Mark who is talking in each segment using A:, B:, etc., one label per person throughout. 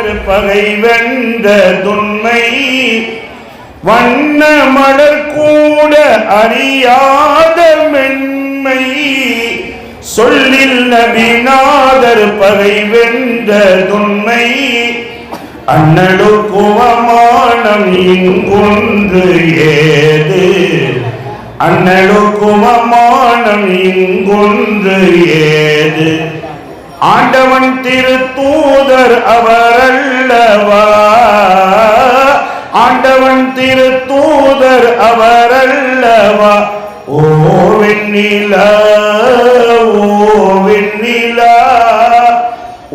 A: நபிநாதர் பகை வென்ற துன்மை வண்ண மலர் கூட அறியாத மென்மை சொல்லில் நபிநாதர் பகை வென்ற துன்மை அண்ணலுக்கும் அவமானம் இங்கொன்று ஏது அண்ணலுக்கும் அவமானம் இங்கொன்று ஏது ஆண்டவன் திருத்தூதர் அவரல்லவா ஆண்டவன் திருத்தூதர் அவரல்லவா ஓ வெண்ணிலா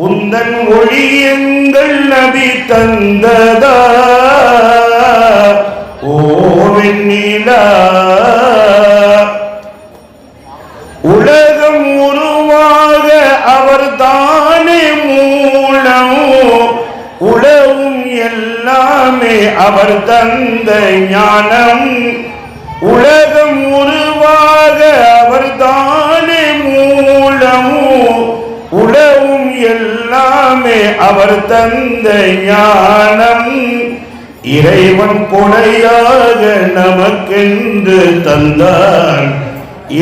A: உந்தன் ஒளி எங்கள் நபி தந்ததா ஓ வெண்ணிலா உலகம் உருவாக அவர் தானே மூலம் உலகும் எல்லாமே அவர் தந்த ஞானம் உலகம் உருவாக அவர் தானே மூலம் உலகும் எல்லாமே அவர் தந்த ஞானம் இறைவன் கொடையாக நமக்கென்று தந்தான்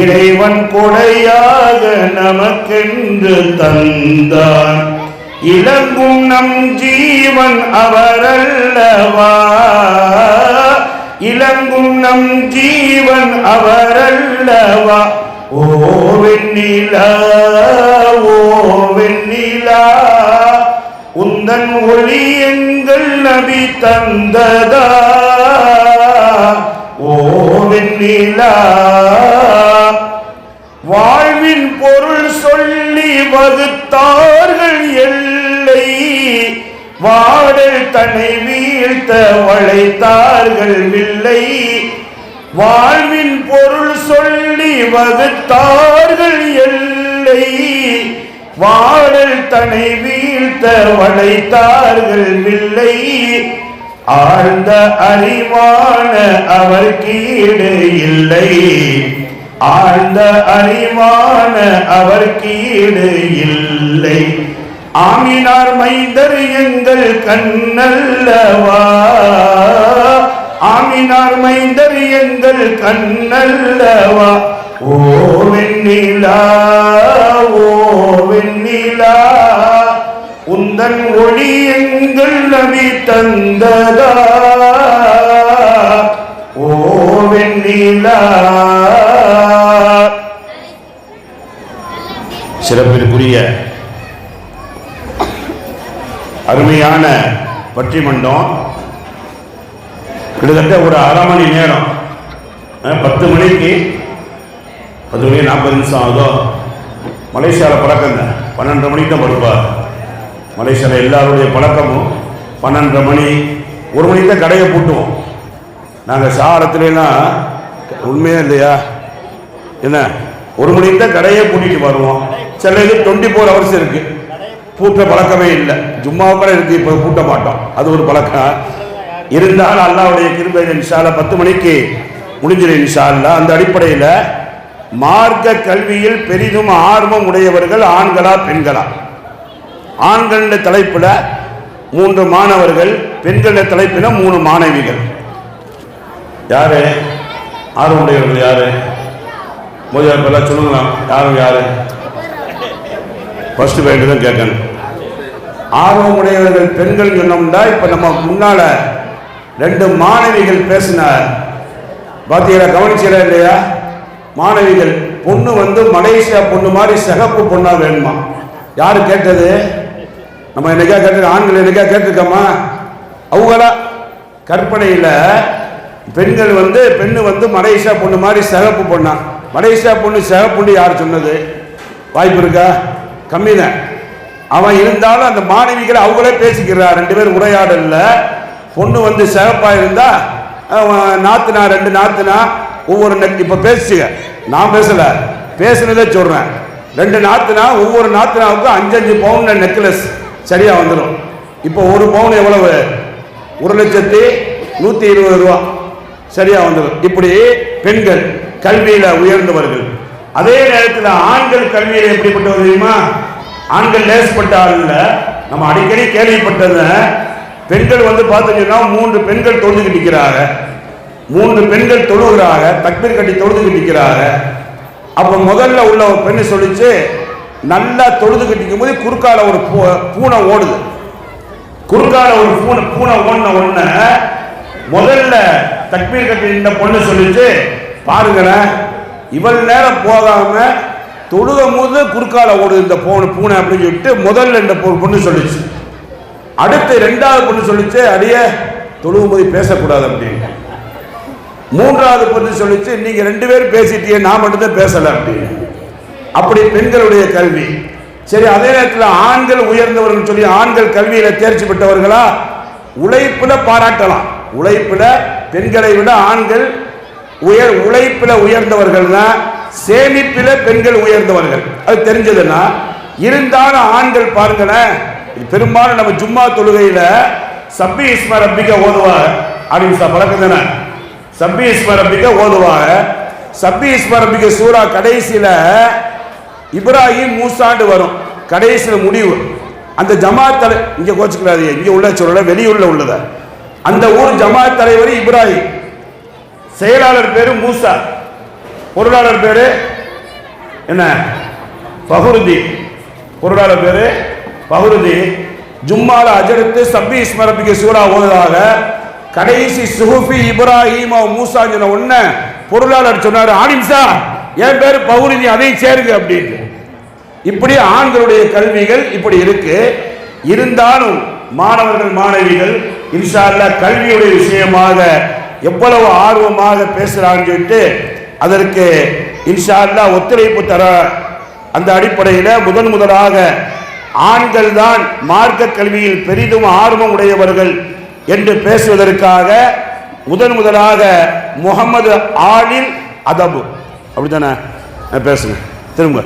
A: இறைவன் கொடையாக நமக்கென்று தந்தான் இலங்கும் நம் ஜீவன் அவரல்லவா இலங்கும் நம் ஜீவன் அவரல்லவா ஓ வெண்ணிலா உந்தன் ஒளி எங்கள் நபி தந்ததா ஓ வெண்ணிலா வாழ்வின் பொருள் சொல்லி வகுத்தார்கள் எல்லை வாடல் தன்னை வீழ்த்த வளைத்தார்கள் வில்லை வாழ்வின் பொருள் சொல்லி வகுத்தார்கள் எல்லை வாடல் தன்னை வீழ்த்த வளைத்தார்கள் வில்லை ஆழ்ந்த அறிவான அவர் கீடு இல்லை ஆழ்ந்த அறிவான அவர் கீடு இல்லை ஆமினார் மைந்தர் எங்கள் கண்ணல்லவா ஆமினார் மைந்தர் எங்கள் கண்ணல்லவா ஓ வெண்ணிலா உந்தன் ஒளி எங்கள் நபி தந்ததா ஓ வெண்ணிலா சிறப்பிற்குரிய அருமையான பட்டிமன்றம் கிட்டத்தட்ட ஒரு அரை மணி நேரம் 10 மணிக்கு 10 மணி 40 நிமிஷம் ஆகுதோ மலேசியாவில் பழக்கம் தான் 12 மணிக்கு தான் படுப்பார் மலேசியாவில் எல்லாருடைய பழக்கமும் 12 மணி 1 மணிக்கு தான் கடையை பூட்டுவோம் நாங்கள் சாரத்துலாம் உண்மையா இல்லையா என்ன 1 மணிக்கு தான் கடையை பூட்டிட்டு வருவோம் சில இது 24 ஹவர்ஸ் இருக்கு பூட்ட பழக்கமே இல்லை ஜும்மாவுக்கு இருக்கு இப்போ பூட்ட மாட்டோம் அது ஒரு பழக்கம் இருந்தாலும் அல்லாஹ்வுடைய கிருபை இன்ஷா அல்லாஹ் 10 மணிக்கு முடிஞ்சிடும் இன்ஷா அல்லாஹ் அந்த அடிப்படையில் மார்க்க கல்வியில் பெரிதும் ஆர்வம் உடையவர்கள் ஆண்களா பெண்களா ஆண்கள் தலைப்பில் 3 மாணவர்கள் பெண்கள் தலைப்பில் 3 மாணவிகள் யாரு ஆர்வம் உடையவர்கள் யாரு மோதியார் சொல்லுங்களா யாரு ஃபர்ஸ்ட் பேண்ட் தான் கேட்கணும் ஆர்வம் உடையவர்கள் பெண்கள் சொன்னோம்னா இப்போ நம்ம முன்னால 2 மாணவிகள் பேசினார் பார்த்தீங்களா கவனிச்சீங்களா இல்லையா மாணவிகள் பொண்ணு வந்து மலேசியா பொண்ணு மாதிரி சிகப்பு பொண்ணா வேணுமா யாரு கேட்டது நம்ம என்னைக்கா கேட்டு ஆண்கள் என்னைக்கா கேட்டிருக்கோமா அவங்களா கற்பனையில் பெண்கள் வந்து பெண்ணு வந்து மலேசியா பொண்ணு மாதிரி சிகப்பு பொண்ணா மலேசியா பொண்ணு சிகப்புன்னு யார் சொன்னது வாய்ப்பு இருக்கா கம்மி தான் அவன் இருந்தாலும் அந்த மாணவிகளை அவங்களே பேசிக்கிறார் 2 பேர் உரையாடல பொண்ணு வந்து சிகப்பா இருந்தா நாத்துனா 2 நாத்துனா ஒவ்வொரு இப்ப பேசுங்க நான் பேசல பேசுனதே சொல்றேன் 2 நாத்துனா ஒவ்வொரு நாத்துனாவுக்கும் 5-5 பவுன் நெக்லஸ் சரியா வந்துடும் இப்போ 1 பவுன் எவ்வளவு 1,120,000 ரூபா சரியா வந்துடும் இப்படி பெண்கள் கல்வியில உயர்ந்தவர்கள் அதே நேரத்தில் ஆண்கள் கல்வியில் எப்படிப்பட்டவர் தெரியுமா ஆண்கள் லேசப்பட்ட ஆள் இல்ல நம்ம அடிக்கடி கேள்விப்பட்டது, பெண்கள் வந்து பார்த்தீங்கன்னா 3 பெண்கள் தொழுதுகிட்டு நிற்கிறாங்க, 3 பெண்கள் தொழுகிறாங்க, தக்பீர் கட்டி தொழுதுகிட்டு நிற்கிறாங்க. அப்போ முதல்ல உள்ள ஒரு பெண்ணு சொல்லிச்சு, நல்லா தொழுதுகிட்டு நிற்கும் போது குறுக்கால ஒரு பூனை ஓடுது. குறுக்கால ஒரு பூனை ஓடின உடனே முதல்ல தக்பீர் கட்டி இந்த பொண்ணு சொல்லிச்சு, பாருங்களேன் இவள் நேரம் போகாம தொழுகும் போது குறுக்கால ஓடுது இந்த பூனை அப்படின்னு சொல்லிட்டு முதல்ல இந்த பொண்ணு சொல்லிச்சு. அடுத்து 2வது பொண்ணு சொல்லிச்சு, அடிய தொழுகும் போது பேசக்கூடாது அப்படின்னு. 3வது பொண்ணு சொல்லிச்சு, நீங்க 2 பேரும் பேசிட்டீங்க, நான் மட்டும்தான் பேசல அப்படின்னு. அப்படி பெண்களுடைய கல்வி. சரி, அதே நேரத்தில் ஆண்கள் உயர்ந்தவர்கள் சொல்லி ஆண்கள் கல்வியில தேர்ச்சி பெற்றவர்களா? உழைப்புல பாராட்டலாம். உழைப்புல பெண்களை விட ஆண்கள் உழைப்புல உயர்ந்தவர்கள் தான், சேமிப்பில பெண்கள் உயர்ந்தவர்கள், அது தெரிஞ்சதுன்னா. இருந்தாலும் ஆண்கள் பாருங்களேன், பெரும்பாலும் நம்ம ஜும்மா தொழுகையில சப்பி இஸ்ம ரப்பிக ஓதுவாங்க. அப்படின்னு பழக்கம் தானே, சப்பி இஸ்ம ரப்பிக ஓதுவாங்க. சப்பி இஸ்ம ரப்பிக சூரா கடைசியில இப்ராஹிம் மூசாண்டு வரும், கடைசியில் முடிவு. அந்த ஜமாத் தலை இங்க கோச்சுக்கிறாரு, இங்க உள்ள சொல்ல வெளியுள்ள உள்ளத. அந்த ஊர் ஜமாத் தலைவர் இப்ராஹிம், செயலாளர் பேரு மூசா, பொருளாளர் பேரு என்ன பஹுருதி, பொருளாளர் பேரு பஹுருதி. ஜும்மால அஜரத்து சப்பி இஸ்ம ரப்பிக சூரா ஓதுதாக. கடைசி சுஹுஃபி இப்ராஹிம் மூசா சொன்ன உடனே பொருளாளர் சொன்னாரு, ஆலிம்சா என் பேரு பஹுருதி, அதையும் சேருங்க அப்படின்னு. இப்படி ஆண்களுடைய கல்விகள் இப்படி இருக்கு. இருந்தாலும் மாணவர்கள் மாணவிகள் இன்ஷா அல்லாஹ் கல்வியுடைய விஷயமாக எவ்வளவு ஆர்வமாக பேசுறான்னு சொல்லிட்டு அதற்கு இன்ஷா அல்லாஹ் ஒத்துழைப்பு தர, அந்த அடிப்படையில் முதலாக ஆண்கள் தான் மார்க்க கல்வியில் பெரிதும் ஆர்வம் உடையவர்கள் என்று பேசுவதற்காக முதலாக முகமது ஆலில் அதபு, அப்படித்தானே பேசுங்க திரும்ப.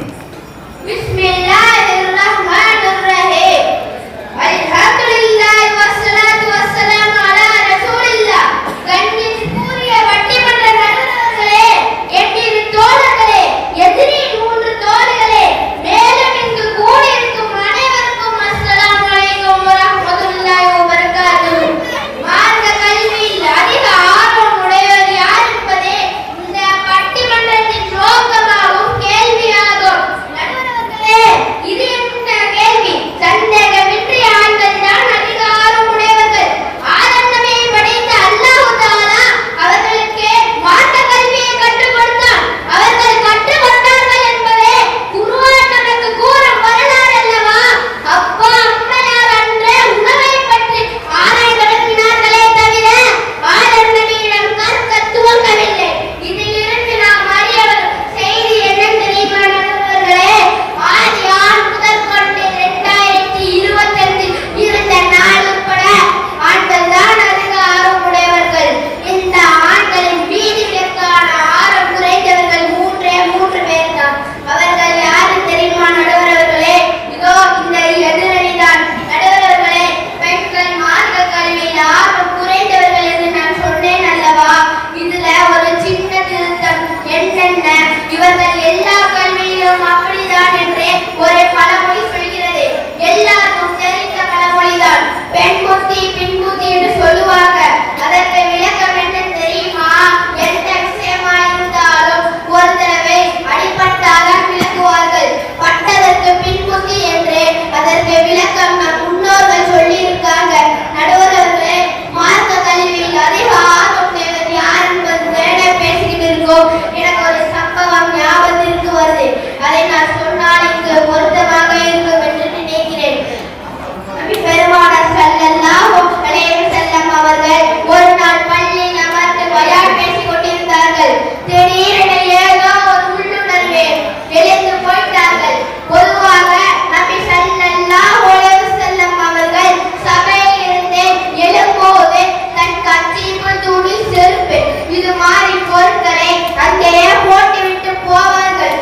B: இது மாதிரி பொருட்களை அங்கேயே போட்டுவிட்டு போவார்கள்.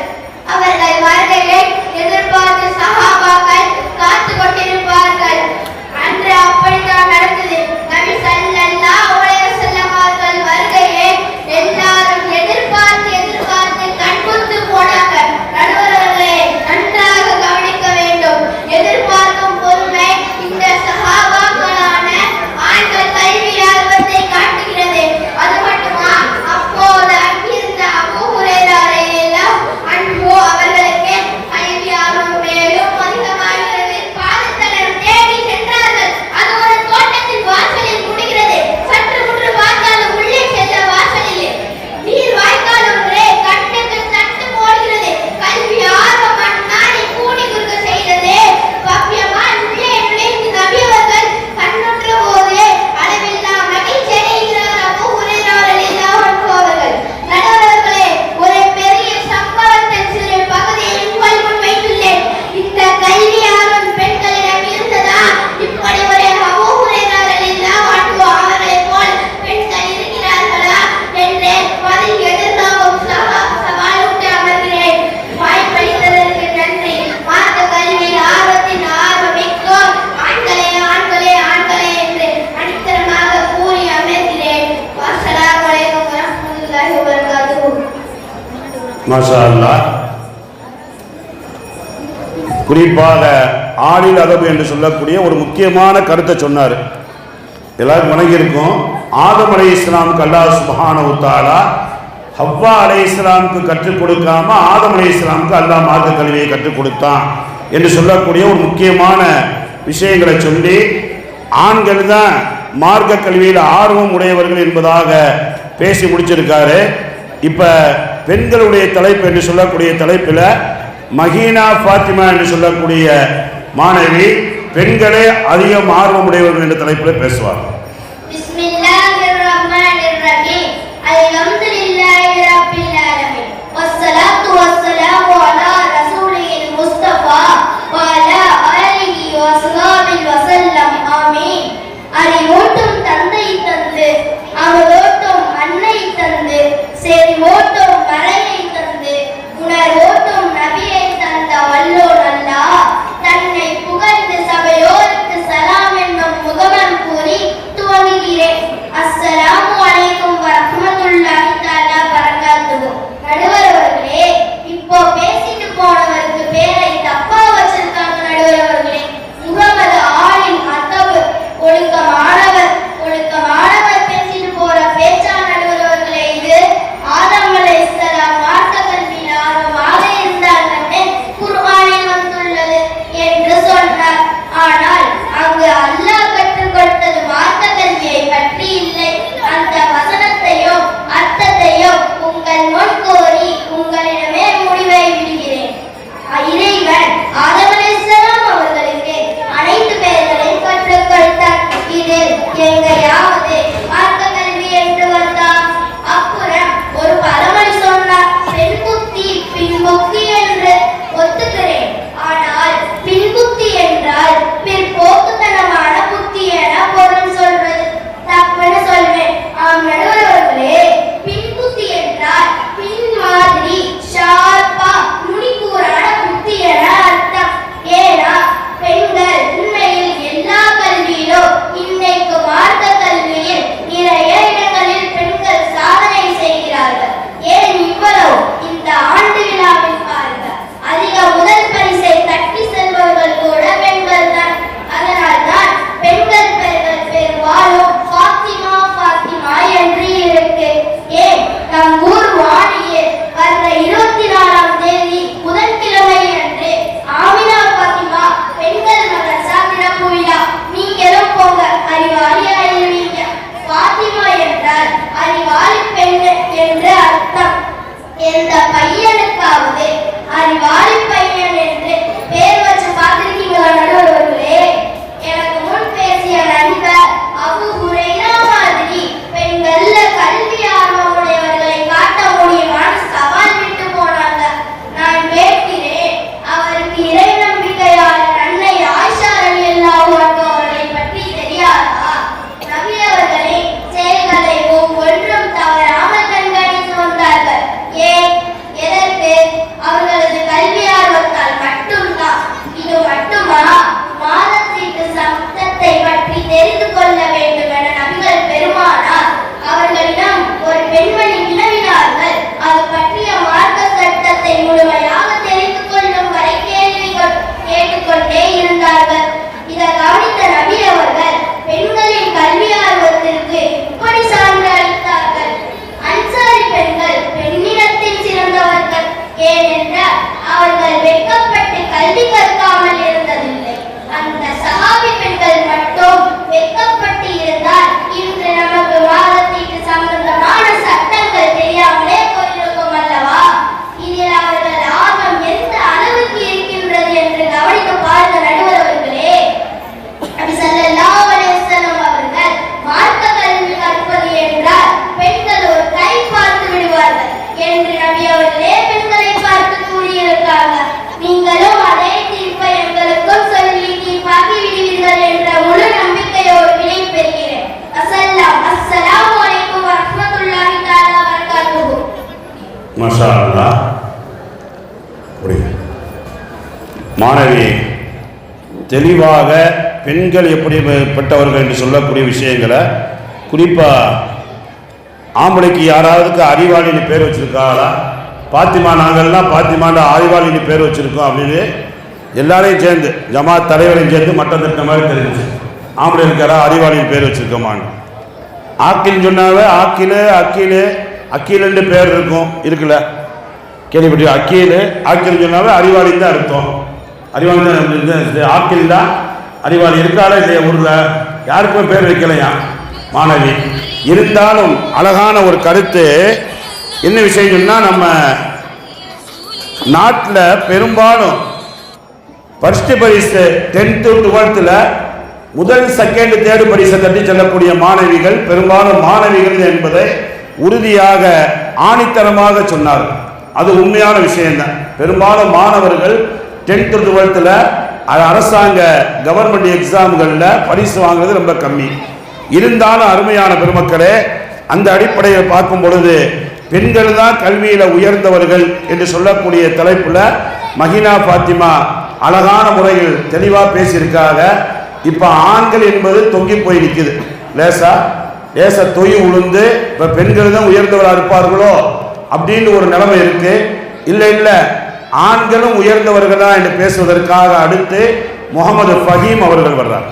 B: அவர்கள் வருகை
A: மாஷா அல்லாஹ். குறிப்பாக ஆளில் அதபு என்று சொல்லக்கூடிய ஒரு முக்கியமான கருத்தை சொன்னார். எல்லாருக்கும் வணங்கி இருக்கும். ஆதம் அலைஹிஸ்ஸலாமுக்கு அல்லாஹ் சுப்ஹானஹு தஆலா ஹவ்வா அலைஹிஸ்ஸலாமுக்கு கற்றுக் கொடுக்காம ஆதம் அலைஹிஸ்ஸலாமுக்கு அல்லாஹ் மார்க்க கல்வியை கற்றுக் கொடுத்தான் என்று சொல்லக்கூடிய ஒரு முக்கியமான விஷயங்களை சொல்லி, ஆண்கள் தான் மார்க்க கல்வியில் ஆர்வம் உடையவர்கள் என்பதாக பேசி முடிச்சிருக்காரு. இப்ப பெண்களுடைய தலைப்பு என்று சொல்லக்கூடிய தலைப்பில் மஹீனா ஃபாத்திமா என்று சொல்லக்கூடிய மாணவி பெண்களே அதிகம் ஆர்வம் உடையவர்கள் என்ற தலைப்பில் பேசுவார்.
B: அறிவோட்டும் தந்தை தந்து அமுதோட்டும் அன்னை தந்து செறிவோட்டும் மறையை தந்து உணர்வோட்டும் நபியை தந்த வல்லோன் அல்லாஹ் தன்னை புகழ்ந்து சபையோருக்கு சலாம் என்னும் முகமன் கூறி துவங்குகிறேன். அஸ்ஸலாமு அலைக்கும் வரஹ்மத்துல்லாஹி தஆலா பரகாத்துஹு. நடுவர் அவர்களே, இப்போ பேசிட்டு போனவருக்கு பேரை தப்பா வச்சிருக்காங்க. நடுவர் அவர்களே, முகமது ஆலிம் அதபு ஒழுக்கமானவர் பேசிட்டு போற பேச்சா? நடுவர் அவர்களே, இது ஆதம் அலைஹிஸ்ஸலாம் மார்க்க கல்வியில் ஆர்வமாக இருந்தாங்கன்னு குர்ஆனில் வந்துள்ளது என்று சொன்னார். ஆனால் அங்கு அல்லாஹ் கற்றுக் கொடுத்தது மார்க்க கல்வியை பற்றி இல்லை. அந்த வசனத்தையும் அர்த்தத்தையும் உங்கள் முன் கோரி உங்களிடமே முடிவை விடுகிறேன். இறைவன் ஆதம் அலைஹிஸ்ஸலாம் அவர்களுக்கு அனைத்து பெயர்களையும் கற்றுக் கொடுத்தார். இதில் எங்கேயாவது மார்க்க கல்வி என்று வந்தா? அப்புறம் ஒரு பழமொழி சொன்னார், பெண் புத்தி பின் புத்தி என்று. ஒத்துக்கிறேன். ஆனால் பின் புத்தி என்றால் பிற்போக்குத்தனமான புத்தி என பொருள் சொல்றது தப்புன்னு சொல்வேன். நடுவர் அவர்களே, பின் புத்தி என்றால் பின் மாதிரி ஷார்ப்பா நுனிக்கூறான புத்தி என அர்த்தம். ஏன்னா பெண்கள் உண்மையில் எல்லா கல்வியிலும் இன்னைக்கு மார்க்க கல்வியில் நிறைய இடங்களில் பெண்கள் சாதனை செய்கிறார்கள். ஏன் இவ்வளவு? இந்த ஆண்டு விழாவில் பாருங்கள், அதிக முதல் பரிசை தட்டி செல்பவர்கள் கூட பெண்கள் தான். அதனால்தான் பெண்கள் பெயர்கள் பெரும்பாலும் ஃபாத்திமா ஃபாத்திமா என்று இருக்கு. ஏன் நம் ஊர் வாணியில் வந்த 24ஆம் தேதி புதன்கிழமை அன்று ஆமினா ஃபாத்திமா பெண்கள் மதரசா திறப்பு விழா. நீங்களும் போங்க, அறிவாளி ஆயிடுவீங்க. ஃபாத்திமா என்றால் அறிவாளி பெண் என்று அர்த்தம். எந்த பையனுக்காவது அறிவாளி பையன் என்று பேர் வச்சு பார்த்திருக்கீங்களா நடுவர்களே? எனக்கு முன் பேசிய நண்பர் அபூ ஹுரைரா மாதிரி பெண்கள்ல கல்வி ஆர்வம் உடையவர்களை காட்ட முடியுமான்னு சவால் விட்டு போனாங்க. நான் கேட்கிறேன், அவருக்கு இறை நம்பிக்கையாளர் அன்னை ஆயிஷா ரலியல்லாஹு அன்ஹா அவர்களை பற்றி தெரியாதா? நபி அவர்களை செயல்களை ஒவ்வொன்றும் தவறாமல் கண்காணித்து வந்தார்கள். ஏன்? எதற்கு? அவர்களது கல்வி ஆர்வத்தால் மட்டும்தான். இது மட்டுமா? மாதத்தீட்டு சட்டத்தை பற்றி தெரிந்து கொள்ள வேண்டும் என நபிகள் பெருமானார் அவர்களிடம் ஒரு பெண்மணி வினவினார்கள். அது பற்றிய மார்க்க சட்டத்தை முழுமையாக தெரிந்து கொள்ளும் வரை கேள்விகள் கேட்டுக்கொண்டே இருந்தார்கள். இதை கவனித்த நபி அவர்கள் பெண்களின் கல்வி ஆர்வத்திற்கு இப்படி சான்று அளித்தார்கள். அன்சாரி பெண்கள் பெண்ணிடத்தில் சிறந்தவர்கள். ஏனென்றால் அவர்கள் வெட்கப்பட்டு கல்வி கற்காமல் இருந்ததில்லை. அந்த சஹாபி பெண்கள் மட்டும் வெட்கப்பட்டு இருந்தால் இன்று நமக்கு மாதத்தீட்டு சம்பந்தமான சட்டங்கள் தெரியாமலே போயிருக்கும் அல்லவா? இதில் அவர்கள் ஆர்வம் எந்த அளவுக்கு இருக்கின்றது என்று கவனித்து பார்க்க நடுவர் அவர்களே. நபி ஸல்லல்லாஹு அலைஹி வஸல்லம் அவர்கள் மார்க்க கல்வி கற்பது என்றால் பெண்கள் ஒரு கை பார்த்து விடுவார்கள் என்று நபி அவர்களே பெண்களை பார்த்து கூறியிருக்காங்க. நீங்களும் அதே தீர்ப்பை எங்களுக்கும் சொல்லி தீர்ப்பாக்கி விடுவீர்கள் என்ற முழு நம்பிக்கையோடு விடை பெறுகிறேன். அஸ்ஸலாமு அலைக்கும் வரஹ்மத்துல்லாஹி தஆலா பரகாத்துஹு.
A: மாஷா அல்லாஹ். மாணவி தெளிவாக பெண்கள் எப்படிப்பட்டவர்கள் என்று சொல்லக்கூடிய விஷயங்களை, குறிப்பாக ஆம்பளைக்கு யாராவதுக்கு அறிவாளின்னு பேர் வச்சிருக்காங்களா? பாத்திமா, நாங்கள்லாம் பாத்திமாண்ட அறிவாளின்னு பேர் வச்சுருக்கோம் அப்படின்னு எல்லாரையும் சேர்ந்து ஜமாத் தலைவரையும் சேர்ந்து மட்டம் தட்டின மாதிரி தெரிஞ்சிச்சு. ஆம்பளை இருக்காரா அறிவாளின்னு பேர் வச்சுருக்கோமான்னு. ஆக்கில்னு சொன்னாவே அக்கீலுன்னு பேர் இருக்குல்ல, கேள்விப்பட்டு ஆக்கில்னு சொன்னாவே அறிவாளின்னு தான் அர்த்தம். அறிவாளி தான் ஆக்கில் தான் அறிவாளி. இருக்காளா இல்லையா ஊரில்? யாருக்குமே பேர் வைக்கலையா மாணவி. இருந்தாலும் அழகான ஒரு கருத்து. என்ன விஷயம் சொன்னால், நம்ம நாட்டில் பெரும்பாலும் ஃபர்ஸ்ட் பரிசு 10th 12th முதல் செகண்ட் தேர்டு பரிசை தட்டி செல்லக்கூடிய மாணவிகள் பெரும்பாலும் மாணவிகள் என்பதை உறுதியாக ஆணித்தரமாக சொன்னார். அது உண்மையான விஷயம்தான். பெரும்பாலும் மாணவர்கள் 10th 12th அரசாங்க கவர்மெண்ட் எக்ஸாம்களில் பரிசு வாங்குறது ரொம்ப கம்மி. இருந்தாலும் அருமையான பெருமக்களே, அந்த அடிப்படையில் பார்க்கும் பொழுது பெண்கள் தான் கல்வியில் உயர்ந்தவர்கள் என்று சொல்லக்கூடிய தலைப்பில் மஹினா பாத்திமா அழகான முறையில் தெளிவாக பேசியிருக்காங்க. இப்போ ஆண்கள் என்பது தொங்கி போய் நிற்குது. லேசா தொய் உளுந்து இப்போ பெண்கள் தான் உயர்ந்தவராக இருப்பார்களோ அப்படின்னு ஒரு நிலைமை இருக்கு. இல்லை ஆண்களும் உயர்ந்தவர்களா என்று பேசுவதற்காக அடுத்து முகமது ஃபஹீம் அவர்கள் வர்றார்.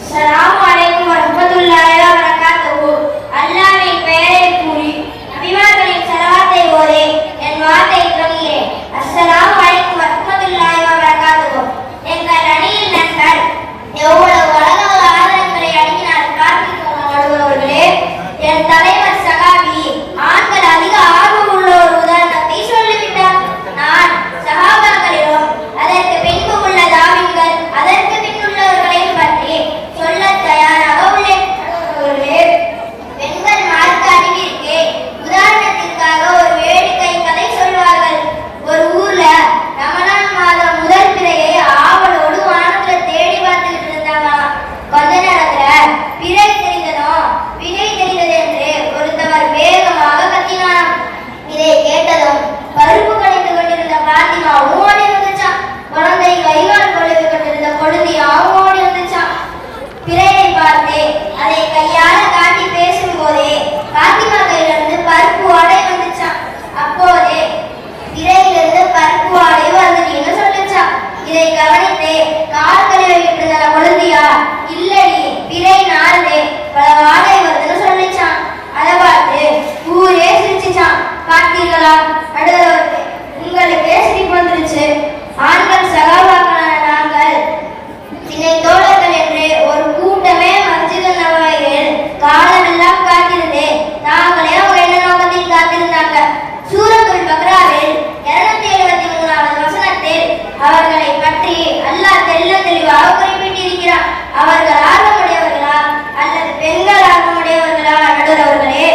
B: அஸ்ஸலாமு அலைக்கும் வரஹ்மத்துல்லாஹி வபரகாத்துஹு. அல்லாஹ்வின் பெயரை கூறி நபிமார்களின் ஸலவாத்தை ஓதி என் வார்த்தை தொடங்குகிறேன். அஸ்ஸலாமு அலைக்கும் வரஹ்மத்துல்லாஹி வபரகாத்துஹு. எங்கள் அணியின் நண்பர் எவ்வளவு அழகான ஆதரங்களை அடங்கினார் கார்த்திக் நடுவர்களே. என் தலைவர் சகாபி ஆண்கள் அதிக ஆர்வம் உள்ள ஒரு உதாரணத்தை சொல்லிவிட்டார். நான் சஹாபாக்களிலும் அதற்கு பின்பு உள்ள தாவீன்கள் அதற்கு பின்னுள்ளவர்களையும் பற்றி சொல்ல தயாராக உள்ளேன். பெண்கள் மார்க்க அறிவிற்கு உதாரணத்திற்காக ஒரு வேடிக்கை கதை சொல்வார்கள். ஒரு ஊர்ல ரமலான் மாதம் முதல் பிறையை ஆவலோடு வானத்துல தேடி பார்த்துக்கிட்டு இருந்தாங்களாம். கொஞ்ச நேரத்துல பிறை தெரிந்ததும் விடை தெரிந்தது என்று ஒருத்தவர் வேகமாக கத்தினாராம். இதை கேட்டதும் பருப்பு கணிந்து கொண்டிருந்த பாத்திமா ஓடி வந்துச்சான். குழந்தை கைகால் கொழுவி கொண்டிருந்த கொழுந்தி ஓடி வந்துச்சான். பிறையை பார்த்து அதை கையால காட்டி பேசும் போதே பாத்திமா கையிலிருந்து பருப்பு வாடை வந்துச்சான். அப்போது பிறையிலிருந்து பருப்பு வாடை வந்துன்னு சொல்லிச்சான். இதை கவனித்து கால் கழுவிக்கிட்டு இருந்த கொழுந்தியா, இல்லடி பிறை நாளே பல வாடை வருதுன்னு சொல்லிச்சான். அதை பார்த்து ஊரே சிரிச்சுச்சான். பார்த்தீர்களா நடுவருக்கு, உங்களுக்கே சிரிப்பு வந்துருச்சு. ஆண்கள் சகாபாக்களான நாங்கள் திணை தோழர்கள் என்று ஒரு கூட்டமே மஸ்ஜிது நபவியில் காலமெல்லாம் காத்திருந்து நாங்களே அவங்க என்ன நோக்கத்தில் காத்திருந்தாங்க. சூரத்துல் பக்ராவில் 273வது வசனத்தில் அவர்களை பற்றி அல்லாஹ் தெளிவாக குறிப்பிட்டிருக்கிறார். அவர்கள் ஆர்வமுடையவர்களா அல்லது பெண்கள் ஆர்வமுடையவர்களா? நடுவர்களே,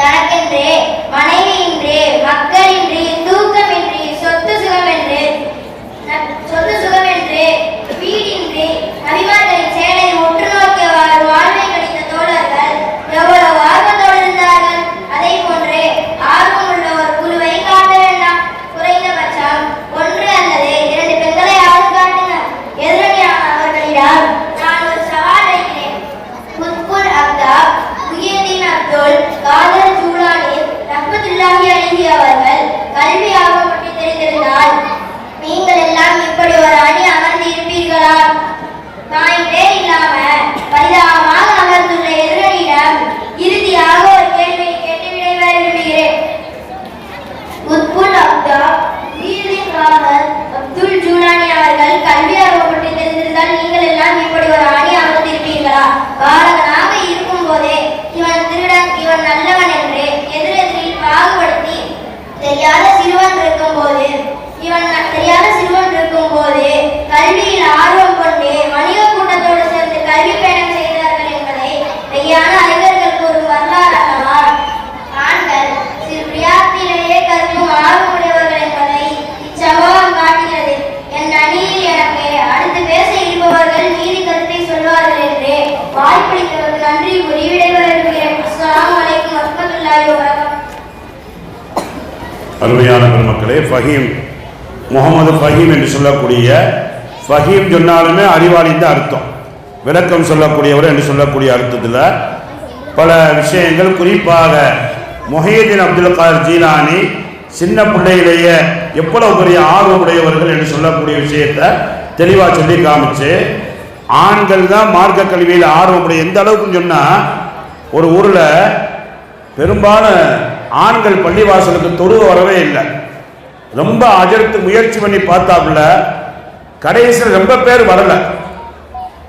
B: தனக்கென்று மனைவியின்றி மக்களின்றி தூக்கமின்றி சொத்து சுகமென்று வீடின்றி நபிமார்களின் செயலை உற்று நோக்கியவாறு வாழ்வை கழித்த தோழர்கள் எவ்வளவு ஆர்வத்தோடு இருந்தார்கள். அதை போன்று ஆர்வம் உள்ள ஒரு குழுவை காட்ட வேண்டாம். குறைந்தபட்சம் 1 அல்லது 2 பெண்களையாவது காட்டுங்கள். எதிரணியான அவர்களிடம் நான் ஒரு சவால் வைக்கிறேன். முத்குல் அக்தாப், முஹியுத்தீன் அப்துல் காதர் ஜூலானி ரஹ்மத்துல்லாஹி அலைஹி அவர்கள் கல்வி ஆர்வம் பற்றி தெரிந்திருந்தால் நீங்கள் எல்லாம் இப்படி ஒரு அணி அமர்ந்து இருப்பீர்களா? பாயிண்டே இல்லாம பரிதாபமாக அமர்ந்துள்ள எதிரணியிடம் இறுதியாக ஒரு கேள்வியை கேட்டு விடைபெற விரும்புகிறேன். முத்குல் அக்தாப், முஹியுத்தீன் காதர் அப்துல் ஜூலானி அவர்கள் கல்வி ஆர்வம் பற்றி தெரிந்திருந்தால் நீங்கள் எல்லாம் இப்படி ஒரு அணி அமர்ந்திருப்பீர்களா? பாலகனாக இருக்கும் போதே இவன் திருடன் இவன் நல்லவன் என்று எதிரெதிரில் பாகுபடுத்தி தெரியாத சிறுவன் இருக்கும் போது கல்வியில் ஆர்வம் கொண்டு வணிக கூட்டத்தோடு சேர்ந்து கல்வி பயணம் செய்தார்கள் என்பதை மெய்யான அறிஞர்கள் கூறும் வரலாறு அல்லவா? ஆண்கள் சிறு பிரியாத்திலேயே கற்கும் ஆர்வமுடையவர்கள் என்பதை இச்சம்பவம் காட்டுகிறது. என் அணியில் எனக்கு அடுத்து பேச இருப்பவர்கள் நீதி கருத்தை சொல்வார்கள் என்று வாய்ப்பளித்தவர்கள் நன்றி கூறி விடைபெற விரும்புகிறேன். அஸ்ஸலாமு அலைக்கும் வரஹ்மத்துல்லாஹி வபரகாத்துஹு.
A: அருமையான பெருமக்களே, ஃபஹீம் முகமது ஃபஹீம் என்று சொல்லக்கூடிய ஃபஹீம் சொன்னாலுமே அறிவாளின்னு அர்த்தம். விளக்கம் சொல்லக்கூடியவர் என்று சொல்லக்கூடிய அர்த்தத்தில் பல விஷயங்கள், குறிப்பாக முஹையீன் அப்துல் காதர் ஜீலானி சின்ன பிள்ளையிலேயே எவ்வளவு பெரிய ஆர்வமுடையவர்கள் என்று சொல்லக்கூடிய விஷயத்தை தெளிவாக சொல்லி காமிச்சு, ஆண்கள் தான் மார்க்க கல்வியில் ஆர்வமுடைய எந்த அளவுக்குன்னு சொன்னால், ஒரு ஊரில் பெரும்பாலும் ஆண்கள் பள்ளிவாசலுக்கு தொழுவ வரவே இல்லை. ரொம்ப அஜர்த்து முயற்சி பண்ணி பார்த்தாப்புல கடைசியில் ரொம்ப பேர் வரல.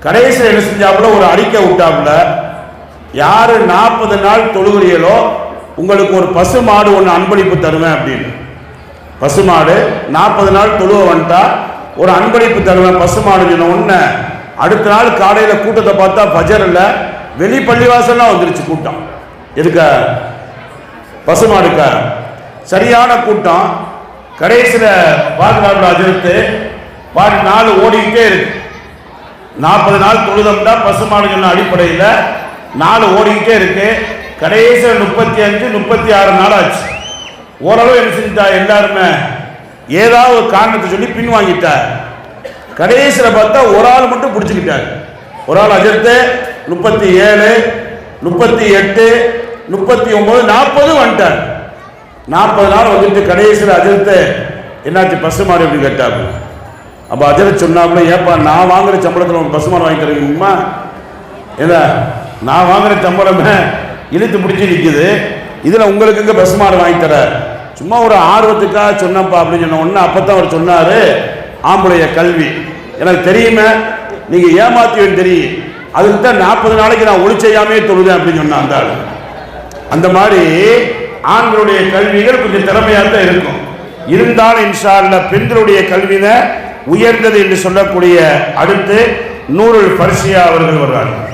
A: கடைசியில் என்ன செஞ்சாப்புல ஒரு அறிக்கை விட்டாப்புல, யாரு 40 நாள் தொழுகிறீங்களோ உங்களுக்கு ஒரு பசு மாடு ஒன்று அன்பளிப்பு தருவேன் அப்படின்னு. பசு மாடு 40 நாள் தொழுவ வந்துட்டா ஒரு அன்பளிப்பு தருவேன் பசு மாடு ஒன்று. அடுத்த நாள் காலையில் கூட்டத்தை பார்த்தா பஜரில் வெளி பள்ளிவாசல்லாம் வந்துருச்சு கூட்டம். எதுக்க? பசுமாடுக்க சரியான கூட்டம். கடைசியில் பார்க்கிறார்கள் அஜர்த்து பாடி நாள் ஓடிக்கிட்டே இருக்கு. 40 நாள் தொழுதம்னா பசுமாடு சொன்ன அடிப்படையில் நாள் ஓடிக்கிட்டே இருக்கு. கடைசியில் 35 36 நாள் ஆச்சு. ஓரளவு என்ன செஞ்சுட்டா எல்லாருமே ஏதாவது ஒரு காரணத்தை சொல்லி பின் வாங்கிட்டார். கடைசியில் பார்த்தா ஒரு ஆள் மட்டும் பிடிச்சிக்கிட்டார். ஒரு ஆள் அஜர்த்து 37 38 39 40 வந்துட்டார். 40 நாள் வந்துட்டு கடைசியில் அஜர்த்து என்னாச்சு பசுமாடு எப்படி கேட்டாங்க. அப்போ அஜரத் சொன்னாப்புல, ஏப்பா நான் வாங்குற சம்பளத்தில் ஒரு பசுமாடு வாங்கி தருவீங்கம்மா? ஏதா நான் வாங்குற சம்பளமே இழுத்து பிடிச்சி நிற்குது, இதில் உங்களுக்கு எங்கே பசுமாடு வாங்கி தர? சும்மா ஒரு ஆர்வத்துக்காக சொன்னப்பா அப்படின்னு சொன்ன உடனே அப்போ தான் அவர் சொன்னார், ஆம்பளைய கல்வி எனக்கு தெரியுமே, நீங்கள் ஏமாத்துவேன்னு தெரியும், அதுக்கு தான் 40 நாளைக்கு நான் ஒளி செய்யாமே தொழுதேன் அப்படின்னு சொன்னான் அந்த ஆள். அந்த மாதிரி ஆண்களுடைய கல்விகள் கொஞ்சம் திறமையாக தான் இருக்கும். இருந்தாலும் இன்ஷா அல்லாஹ் பெண்களுடைய கல்வியில உயர்ந்தது என்று சொல்லக்கூடிய அடுத்து நூருல் ஃபர்ஷியா அவர்கள் வருவார்கள்.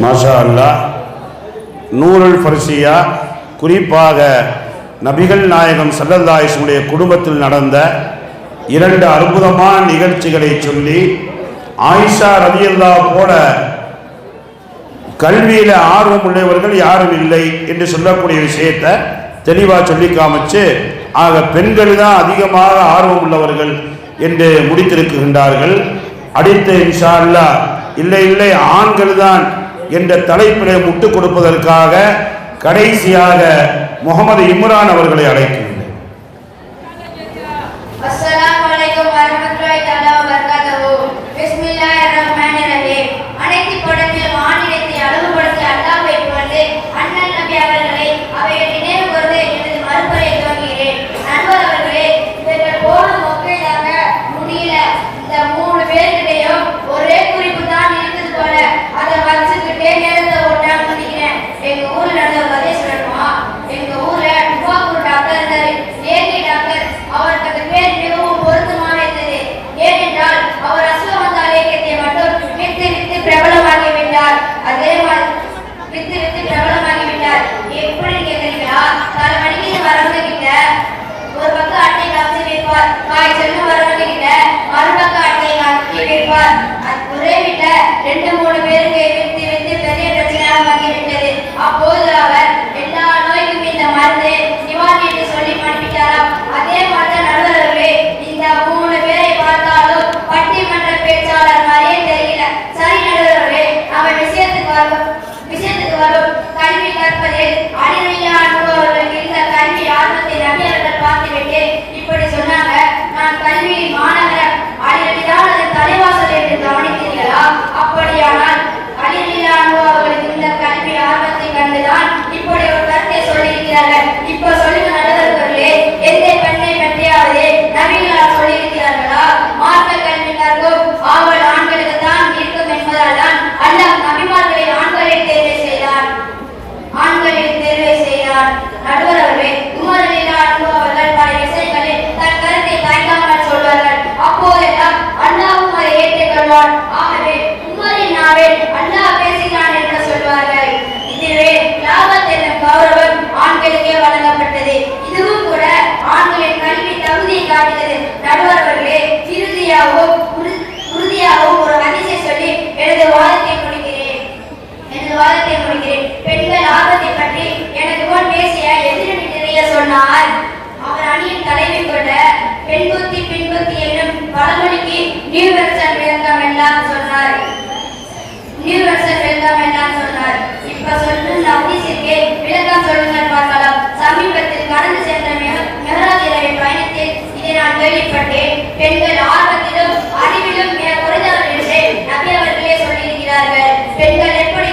A: மாஷா அல்லாஹ். நூருல் ஃபர்ஷியா குறிப்பாக நபிகள் நாயகம் ஸல்லல்லாஹு அலைஹி வஸல்லம் குடும்பத்தில் நடந்த 2 அற்புதமான நிகழ்ச்சிகளை சொல்லி ஆயிஷா ரலியல்லாஹு போல கல்வியில் ஆர்வம் உள்ளவர்கள் யாரும் இல்லை என்று சொல்லக்கூடிய விஷயத்தை தெளிவாக சொல்லி காமிச்சு, ஆக பெண்கள் தான் அதிகமாக ஆர்வம் உள்ளவர்கள் என்று முடித்திருக்கின்றார்கள். அடுத்து இன்ஷா அல்லாஹ் இல்லை இல்லை ஆண்கள் தான் என்ற தலைப்பிலே முட்டு கொடுப்பதற்காக கடைசியாக முகமது இம்ரான் அவர்களை அழைக்கின்றனர்.
B: அஸ்ஸலாமு அலைக்கும் வரஹ்மத்துல்லாஹி தஆலா வ பரகாத்துஹு. பிஸ்மில்லாஹிர் ரஹ்மானிர் ரஹீம். அனைத்து படத்தில் மாநிலத்தை அழகுபடுத்திய அல்லாஹ்வை புகழ்ந்து அண்ணல் நபி அவர்களை அவையை நினைவு கூர்ந்து எனது மறுப்பரை துவங்குகிறேன். நண்பர் அவர்களே, இவர்கள் போடும் மொக்கையாக முடியல. இந்த 3 பேர்கிட்டையும் ஒரே குறிப்பு தான் இருக்குது போல. அதை வச்சுக்கிட்டே நேரத்தை ஓட்டான்னு நினைக்கிறேன். எங்க ஊர்ல நடந்த கதை சொல்லணுமா? எங்க ஊர்ல துபாக்கூர் டாக்டர் இருந்தாரு. AK doctor. அவருக்கு அந்த பேர் மிகவும் பொருத்தமாக இருந்தது. ஏனென்றால் அவர் அஸ்வமந்த இயக்கத்தை மட்டும் வித்து பிரபலமாகிவிட்டார். அதே மாதிரி வித்து பிரபலமாகிவிட்டார். எப்படி கேட்கிறீங்களா? தலை மணிக்கு வரவங்க கிட்ட ஒரு பக்கம் அட்டை காமிச்சு வைப்பார். காய்ச்சல்னு வரவங்க கிட்ட மறுபக்க அட்டை காமிச்சு வைப்பார். ஒரே வீட்டுல 2-3 பேருக்கு வித்து பெரிய பிரச்சனையாக வாங்கிவிட்டது. அப்போது அவர் எல்லா நோய்க்கும் இந்த மருந்து நிவாரணி என்று சொல்லி அனுப்பிட்டாராம். அதே மாதிரி நடுவர்களே, இந்த 3 பேரை பார்த்தாலும் பட்டிமன்ற பேச்சாளர் மாதிரியே தெரியல. சரி நடுவர்களே, அவன் விஷயத்துக்கு வரும். கல்வி கற்பதில் அழிவில்லா அனுபவர்களுக்கு இந்த கல்வி ஆர்வத்தை நபி அவர்கள் பார்த்துவிட்டு இப்படி சொன்னாங்க. நான் கல்வியில் மாணவர் அழிவில்தான் அதன் தலைவாசல் என்று கவனித்தீர்களா? அப்படியானால் அழிவில்லா அனுபவர்களுக்கு இந்த கல்வி ஆர்வத்தை கண்டுதான் இப்படி ஒரு கருத்தை சொல்லியிருக்கிறார்கள். இப்ப சொல்லுங்க நடுவர்களே, எந்த பெண்ணை பற்றியாவது நபிகளால் சொல்லியிருக்கிறார்களா? மார்க்க கல்வி கற்கும் ஆவல் ஆண்களுக்கு தான் இருக்கும் என்பதால் தான் அல்லாஹ் நபிமார்களை ஆண்களில் தேர்வு செய்தார். நடுவர் அவர்களே, உமர் ரலியல்லாஹு அவர்கள் பல விஷயங்களில் தன் கருத்தை தயங்காமல் சொல்வார்கள். அப்போதெல்லாம் அல்லாஹ்வும் அதை ஏற்றுக்கொள்வார். ஆகவே உமரின் நாவில் அல்லாஹ் பேசுகிறான் என்று சொல்வார்கள். இதுவே லாபத் எனும் கௌரவம் ஆண்களுக்கே வழங்கப்பட்டது. இதுவும் கூட ஆண்களின் கல்வி தகுதியை காட்டுகிறது. நடுவர் அவர்களே, உறுதியாகவும் ஒரு ஹதீஸை சொல்லி எனது வாதத்தை முடிக்கிறேன். பெண்கள் ஆர்வத்தை பற்றி எனக்கு முன் பேசிய எதிரணி நிறைய சொன்னார். அவர் அணியின் தலைமை கொண்ட பெண் புத்தி என்னும் பழமொழிக்கு யூனிவர்சல் வெல்கம் எல்லாம் சொன்னார். இப்ப சொல்லும் ஹதீஸிற்கு விளக்கம் சொல்லுங்கள் பார்க்கலாம். சமீபத்தில் கடந்து சென்ற மெஹராஜ் இரவு பயணத்தில் இதை நான் கேள்விப்பட்டேன். பெண்கள் ஆர்வத்திலும் அறிவிலும் மிக குறைந்தவர்கள் என்று நபி அவர்களே சொல்லியிருக்கிறார்கள். பெண்கள் எப்படி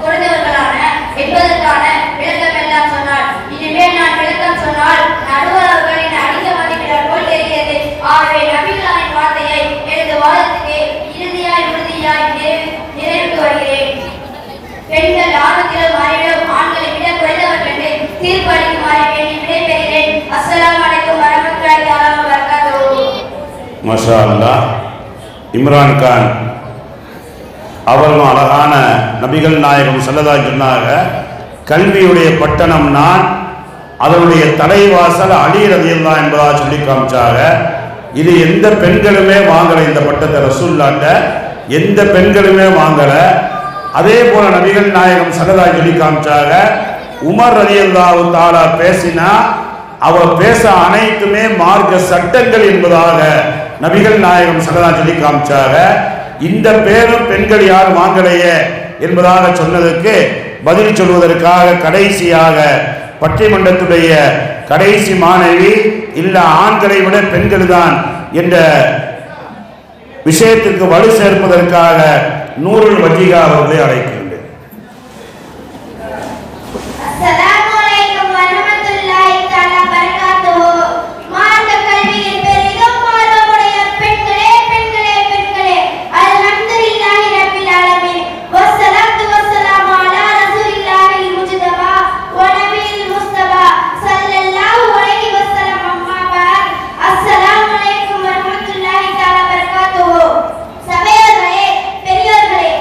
B: குறைந்தவர்களான என்பதற்கான விளக்கம் எல்லாம் சொன்னார். இனிமேல் நான் விளக்கம் சொன்னால் நடுவர் அவர்களின் அதிக மதிப்பிடர் போல் தெரிகிறது. ஆகவே நபிகளாரின் வார்த்தையை எனது வாதத்துக்கு உறுதியாய் நிறைவேற்றி வருகிறேன். பெண்கள் ஆர்வத்திலும் அறிவிலும் ஆண்களை விட குறைந்தவர்கள் என்று தீர்ப்பு அளிக்குமாறு வேண்டி விடைபெறுகிறேன். அஸ்ஸலாமு அலைக்கும் வரஹ்மத்துல்லாஹி தஆலா வ பரகாத்துஹு.
A: மாஷா அல்லாஹ். இம்ரான் கான் அவர்களும் அழகான நபிகள் நாயகம் ஸல்லல்லாஹு அலைஹி சொன்னாங்க, கல்வியுடைய பட்டணம் நான், அதனுடைய தலைவாசல் அலி ரலியல்லாஹு என்பதாக சொல்லி காமிச்சாங்க. இது எந்த பெண்களுமே வாங்கலை. இந்த பட்டத்தை ரசூலுல்லாஹ்ட்ட எந்த பெண்களுமே வாங்கலை. அதே போல நபிகள் நாயகம் ஸல்லல்லாஹு அலைஹி சொல்லி காமிச்சாங்க, உமர் ரலியல்லாஹு தஆலா பேசினா அவர் பேச அனைத்துமே மார்க்க சட்டங்கள் என்பதாக நபிகள் நாயகம் ஸல்லல்லாஹு அலைஹி சொல்லி காமிச்சாங்க. இந்த பேரும் பெண்கள் யாரும் வாங்கலையே என்பதாக சொன்னதற்கு பதில் சொல்வதற்காக கடைசியாக பட்டிமன்றத்துடைய கடைசி மாணவி இல்ல ஆண்களை விட பெண்கள் தான் என்ற விஷயத்திற்கு வலு சேர்ப்பதற்காக நூருல் வஜீகா அவர்களை அழைக்கின்றேன்.
B: சபையோர்களே, பெரியோர்களே,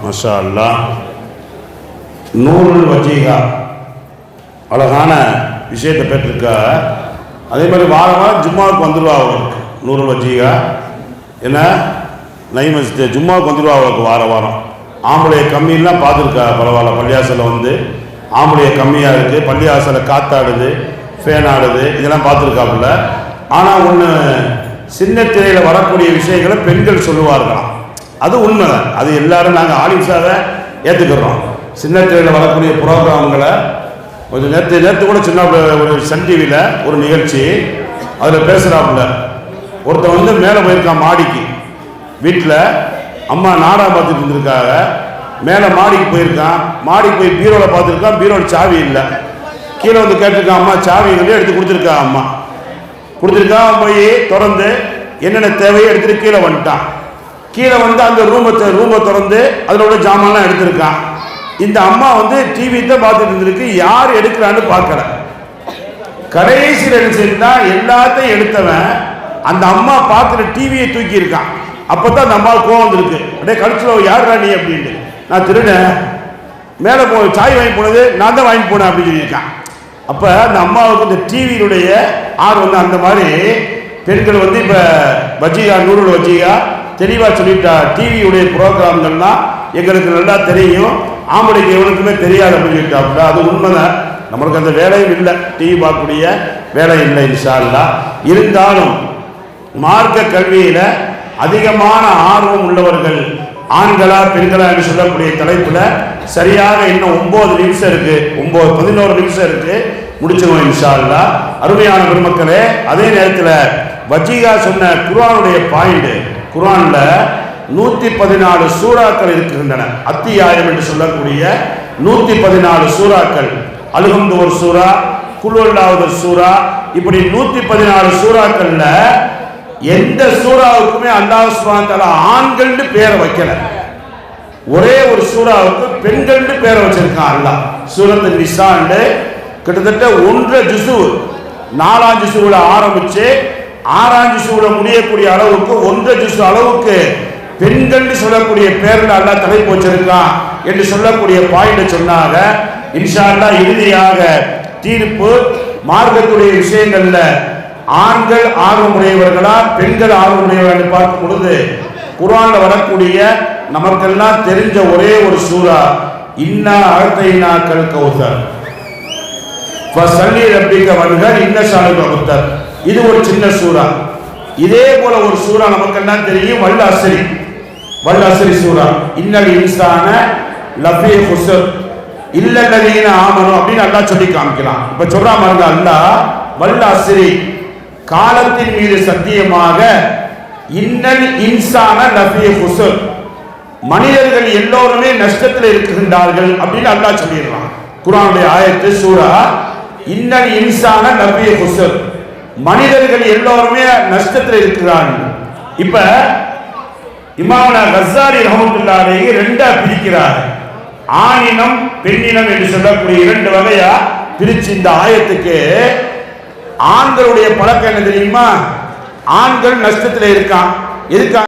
A: மாஷா அல்லாஹ். நூறுல் வஜீஹா அழகான விஷயத்தை பெற்றிருக்கா. அதே மாதிரி வாரம் வாரம் ஜும்மாவுக்கு வந்துடுவா அவங்களுக்கு. நூறுல் வஜீஹா என்ன நைமஸ்து ஜும்மாவுக்கு வந்துடுவா அவளுக்கு வாரம் வாரம். ஆம்பளைய கம்மியெல்லாம் பார்த்துருக்கா. பரவாயில்ல, பள்ளியாசலில் வந்து ஆம்பளைய கம்மியாக இருக்குது, பள்ளியாசலில் காத்தாடுது, ஃபேன் ஆடுது, இதெல்லாம் பார்த்துருக்காப்புல. ஆனால் ஒன்று, சின்ன திரையில் வரக்கூடிய விஷயங்களை பெண்கள் சொல்லுவார்களாம். அது உண்மைதான். அது எல்லாரும் நாங்கள் ஆலிம்ஸாக ஏற்றுக்கிறோம். சின்ன திரையில் வரக்கூடிய புரோகிராம்களை கொஞ்சம் நேற்று கூட சின்ன ஒரு சன் டிவியில் ஒரு நிகழ்ச்சி, அதில் பேசுகிறாப்புல. ஒருத்தன் வந்து மேலே போயிருக்கான் மாடிக்கு. வீட்டில் அம்மா நாடகம் பார்த்துட்டு இருந்திருக்காங்க. மேலே மாடிக்கு போயிருக்கான். மாடிக்கு போய் பீரோவில் பார்த்துருக்கான். பீரோவில் சாவி இல்லை. கீழே வந்து கேட்டிருக்கான், அம்மா சாவி எங்கேயும் எடுத்து கொடுத்துருக்கா. அம்மா கொடுத்துருக்கான். போய் திறந்து என்னென்ன தேவையோ எடுத்துகிட்டு கீழே வந்துட்டான். கீழே வந்து அந்த ரூமை திறந்து அதில் உள்ள ஜாமான்லாம் எடுத்திருக்கான். இந்த அம்மா வந்து டிவி தான் பார்த்துட்டு இருந்திருக்கு. யார் எடுக்கிறான்னு பார்க்கல. கடைசியில் என்ன செய்தான், எல்லாத்தையும் எடுத்தவன் அந்த அம்மா பார்க்குற டிவியை தூக்கி இருக்கான். அப்போ தான் அந்த அம்மாவுக்கு கோவம் வந்துருக்கு. அப்படியே கழிச்சுல யாருடா நீ அப்படின்னு. நான் திருடேன், மேலே சாய் வாங்கி போனது நான் தான் வாங்கி போனேன் அப்படின்னு சொல்லியிருக்கான். அப்போ அந்த அம்மாவுக்கு இந்த டிவியினுடைய ஆர்வம். அந்த மாதிரி பெண்கள் வந்து இப்போ வஜீகா நூறுல் வஜீகா தெளிவாக சொல்லிட்டா. டிவியுடைய ப்ரோக்ராம்கள்லாம் எங்களுக்கு நல்லா தெரியும், ஆம்பளைக்கு எவனுக்குமே தெரியாது அப்படின்னு சொல்லிட்டாப்புல. அது உண்மைதான். நம்மளுக்கு அந்த வேலையும் இல்லை, டிவி பார்க்கக்கூடிய வேலை இல்லை இன்ஷா அல்லாஹ். இருந்தாலும் மார்க்க கல்வியில் அதிகமான ஆர்வம் உள்ளவர்கள் ஆண்களா பெண்களா என்று சொல்லக்கூடிய தலைப்பில் சரியாக இன்னும் 9 நிமிஷம் இருக்கு, 11 நிமிஷம் இருக்கு, முடிச்சிருவோம் இன்ஷா அல்லாஹ். அருமையான பெருமக்களே, அதே நேரத்தில் வஜீகா சொன்ன குர்ஆனுடைய பாயிண்ட், குர்ஆன்ல 114 சூறாக்கள் இருக்கின்றன. அத்தியாயம் என்று சொல்லக்கூடிய 114 சூறாக்கள். அல்ஹம்து ஒரு சூரா, குல் ஹுவல்லாஹு சூரா, இப்படி 114 சூறாக்கள்ல எந்த சூறாவுக்குமே அல்லாஹ் சுப்ஹானஹு வ தஆலா ஆண்கள்னு பேரை வைக்கல. ஒரே ஒரு சூறாவுக்கு பெண்கள்னு பேரை வச்சிருக்கான் அல்லாஹ். சூரத்து நிசான்னு கிட்டத்தட்ட 1.5 ஜுஸு, 4ஆம் ஜுஸுல ஆரம்பிச்சு 6ஆம் ஜுஸுல முடியக்கூடிய அளவுக்கு 1.5 ஜுஸு அளவுக்கு பெண்கள்னு சொல்லக்கூடிய பேர்ல அல்லாஹ் தலைப்பு வச்சிருக்கான் என்று சொல்லக்கூடிய பாயிண்ட் சொன்னாங்க. இன்ஷா அல்லாஹ் இறுதியாக தீர்ப்பு மார்க்கத்துடைய விஷயங்கள்ல ஆண்கள் ஆர்வமுடையவர்களா பெண்கள் ஆர்வமுடையவர்கள் பார்க்கும் பொழுது குர்ஆன்ல வரக்கூடிய நமக்கெல்லாம் தெரிஞ்ச ஒரே ஒரு சூரா, இன்னா அஅதைனாக்கல் கௌசர் ஃபஸல்லி ரப்பிக வன்ஹர் இன்ன ஷானிக முத்தர். இது ஒரு சின்ன சூரா. இதே போல ஒரு சூரா நமக்கெல்லாம் தெரியும், வல் அஸ்ரி சூரா. இன்னல் இன்சான லஃபீ குஸ்ர் இல்லல்லதீன ஆமனு அப்படின்னு அல்லாஹ் சொல்லி காமிக்கலாம். இப்ப சொல்றா பாருங்க அல்லாஹ், வல் அஸ்ரி காலத்தின் மீது சத்தியமாக, இன்னல் இன்சான லஃபீ குஸ்ர் மனிதர்கள் எல்லோருமே நஷ்டத்தில் இருக்கின்றார்கள் அப்படின்னு அல்லாஹ் சொல்லிடுறான். குர்ஆனுடைய ஆயத்து சூரா, இன்னல் இன்சான லஃபீ குஸ்ர் மனிதர்கள் எல்லோருமே நஷ்டத்தில் இருக்கிறார்கள். இப்ப இமாம் கஸ்ஸாலி ரஹ்மத்துல்லாஹி அலைஹி ரெண்டா பிரிக்கிறார். ஆணினம் பெண்ணினம் என்று சொல்லக்கூடிய 2 வகையா பிரிச்சு இந்த ஆயத்துக்கு ஆண்களுடைய பழக்கம் என்ன தெரியுமா? ஆண்கள் நஷ்டத்தில் இருக்கான்.